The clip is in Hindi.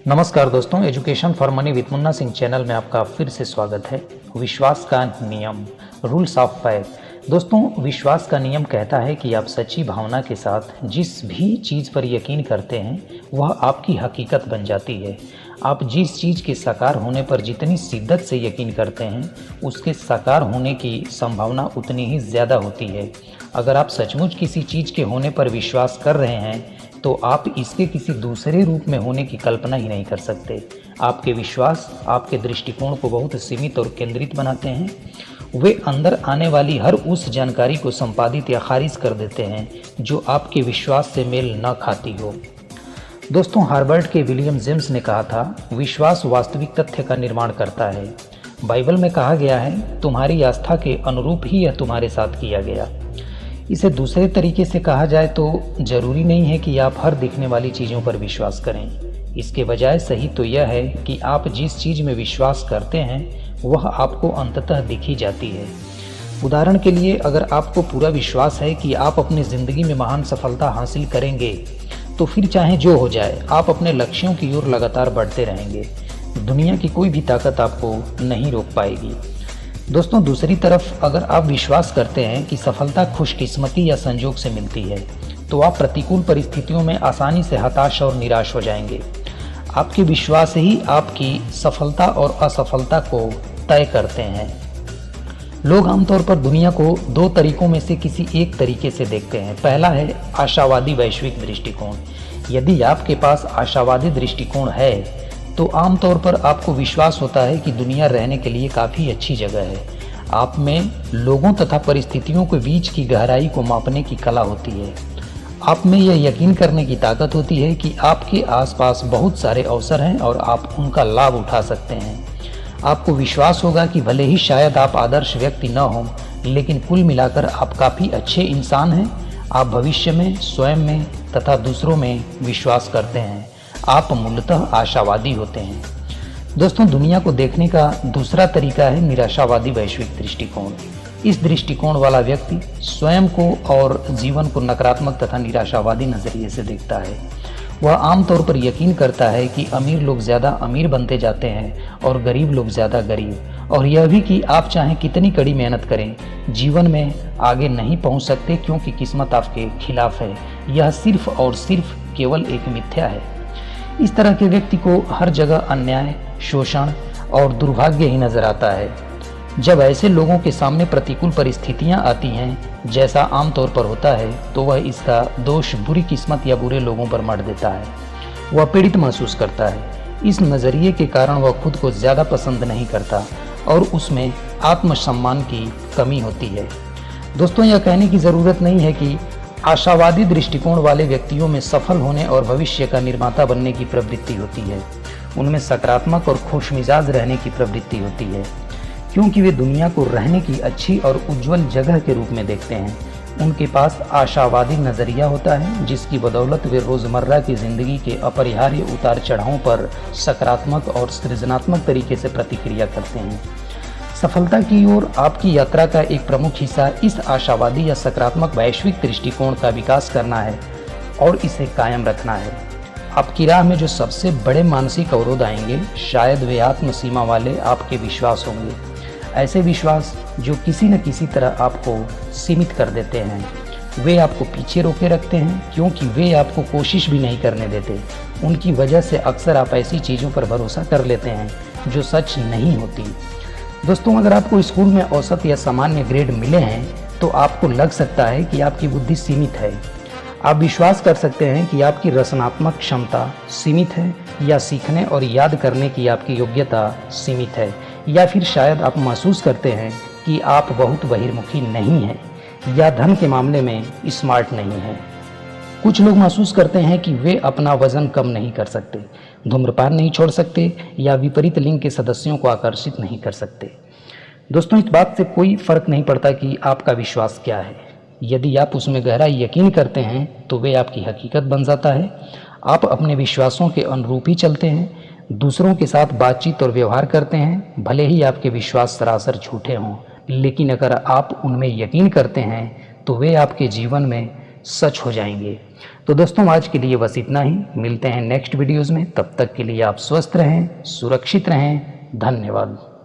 नमस्कार दोस्तों, education for money with Munna Singh channel में आपका फिर से स्वागत है। विश्वास का नियम, रूल्स ऑफ फैथ। दोस्तों, विश्वास का नियम कहता है कि आप सच्ची भावना के साथ जिस भी चीज़ पर यकीन करते हैं वह आपकी हकीकत बन जाती है। आप जिस चीज़ के साकार होने पर जितनी शिद्दत से यकीन करते हैं उसके साकार होने की संभावना उतनी ही ज़्यादा होती है। अगर आप सचमुच किसी चीज़ के होने पर विश्वास कर रहे हैं तो आप इसके किसी दूसरे रूप में होने की कल्पना ही नहीं कर सकते। आपके विश्वास आपके दृष्टिकोण को बहुत सीमित और केंद्रित बनाते हैं। वे अंदर आने वाली हर उस जानकारी को संपादित या खारिज कर देते हैं जो आपके विश्वास से मेल न खाती हो। दोस्तों, हार्वर्ड के विलियम जेम्स ने कहा था, विश्वास वास्तविक तथ्य का निर्माण करता है। बाइबल में कहा गया है, तुम्हारी आस्था के अनुरूप ही यह तुम्हारे साथ किया गया। इसे दूसरे तरीके से कहा जाए तो जरूरी नहीं है कि आप हर दिखने वाली चीज़ों पर विश्वास करें। इसके बजाय सही तो यह है कि आप जिस चीज़ में विश्वास करते हैं वह आपको अंततः दिखी जाती है। उदाहरण के लिए, अगर आपको पूरा विश्वास है कि आप अपनी ज़िंदगी में महान सफलता हासिल करेंगे तो फिर चाहे जो हो जाए आप अपने लक्ष्यों की ओर लगातार बढ़ते रहेंगे। दुनिया की कोई भी ताकत आपको नहीं रोक पाएगी। दोस्तों, दूसरी तरफ अगर आप विश्वास करते हैं कि सफलता खुशकिस्मती या संजोग से मिलती है तो आप प्रतिकूल परिस्थितियों में आसानी से हताश और निराश हो जाएंगे। आपके विश्वास ही आपकी सफलता और असफलता को तय करते हैं। लोग आमतौर पर दुनिया को दो तरीकों में से किसी एक तरीके से देखते हैं। पहला है आशावादी वैश्विक दृष्टिकोण। यदि आपके पास आशावादी दृष्टिकोण है तो आमतौर पर आपको विश्वास होता है कि दुनिया रहने के लिए काफ़ी अच्छी जगह है। आप में लोगों तथा परिस्थितियों के बीच की गहराई को मापने की कला होती है। आप में यह यकीन करने की ताकत होती है कि आपके आसपास बहुत सारे अवसर हैं और आप उनका लाभ उठा सकते हैं। आपको विश्वास होगा कि भले ही शायद आप आदर्श व्यक्ति न हों, लेकिन कुल मिलाकर आप काफ़ी अच्छे इंसान हैं। आप भविष्य में, स्वयं में तथा दूसरों में विश्वास करते हैं। आप मूलतः आशावादी होते हैं। दोस्तों, दुनिया को देखने का दूसरा तरीका है निराशावादी वैश्विक दृष्टिकोण। इस दृष्टिकोण वाला व्यक्ति स्वयं को और जीवन को नकारात्मक तथा निराशावादी नजरिए से देखता है। वह आमतौर पर यकीन करता है कि अमीर लोग ज़्यादा अमीर बनते जाते हैं और गरीब लोग ज़्यादा गरीब, और यह भी कि आप चाहे कितनी कड़ी मेहनत करें जीवन में आगे नहीं पहुंच सकते क्योंकि किस्मत आपके खिलाफ है। यह सिर्फ और सिर्फ केवल एक मिथ्या है। इस तरह के व्यक्ति को हर जगह अन्याय, शोषण और दुर्भाग्य ही नजर आता है। जब ऐसे लोगों के सामने प्रतिकूल परिस्थितियां आती हैं, जैसा आमतौर पर होता है, तो वह इसका दोष बुरी किस्मत या बुरे लोगों पर मढ़ देता है। वह पीड़ित महसूस करता है। इस नज़रिए के कारण वह खुद को ज़्यादा पसंद नहीं करता और उसमें आत्मसम्मान की कमी होती है। दोस्तों, यह कहने की ज़रूरत नहीं है कि आशावादी दृष्टिकोण वाले व्यक्तियों में सफल होने और भविष्य का निर्माता बनने की प्रवृत्ति होती है। उनमें सकारात्मक और खुशमिजाज रहने की प्रवृत्ति होती है, क्योंकि वे दुनिया को रहने की अच्छी और उज्जवल जगह के रूप में देखते हैं। उनके पास आशावादी नज़रिया होता है जिसकी बदौलत वे रोज़मर्रा की ज़िंदगी के अपरिहार्य उतार चढ़ावों पर सकारात्मक और सृजनात्मक तरीके से प्रतिक्रिया करते हैं। सफलता की ओर आपकी यात्रा का एक प्रमुख हिस्सा इस आशावादी या सकारात्मक वैश्विक दृष्टिकोण का विकास करना है और इसे कायम रखना है। आपकी राह में जो सबसे बड़े मानसिक अवरोध आएंगे, शायद वे आत्म सीमा वाले आपके विश्वास होंगे। ऐसे विश्वास जो किसी न किसी तरह आपको सीमित कर देते हैं। वे आपको पीछे रोके रखते हैं क्योंकि वे आपको कोशिश भी नहीं करने देते। उनकी वजह से अक्सर आप ऐसी चीज़ों पर भरोसा कर लेते हैं जो सच नहीं होती। दोस्तों, अगर आपको स्कूल में औसत या सामान्य ग्रेड मिले हैं तो आपको लग सकता है कि आपकी बुद्धि सीमित है। आप विश्वास कर सकते हैं कि आपकी रचनात्मक क्षमता सीमित है, या सीखने और याद करने की आपकी योग्यता सीमित है, या फिर शायद आप महसूस करते हैं कि आप बहुत बहिर्मुखी नहीं हैं या धन के मामले में स्मार्ट नहीं हैं। कुछ लोग महसूस करते हैं कि वे अपना वजन कम नहीं कर सकते, धूम्रपान नहीं छोड़ सकते या विपरीत लिंग के सदस्यों को आकर्षित नहीं कर सकते। दोस्तों, इस बात से कोई फर्क नहीं पड़ता कि आपका विश्वास क्या है। यदि आप उसमें गहरा यकीन करते हैं तो वे आपकी हकीकत बन जाता है। आप अपने विश्वासों के अनुरूप ही चलते हैं, दूसरों के साथ बातचीत और व्यवहार करते हैं, भले ही आपके विश्वास सरासर झूठे हों, लेकिन अगर आप उनमें यकीन करते हैं तो वे आपके जीवन में सच हो जाएंगे। तो दोस्तों आज के लिए बस इतना ही, मिलते हैं नेक्स्ट वीडियोज़ में। तब तक के लिए आप स्वस्थ रहें, सुरक्षित रहें। धन्यवाद।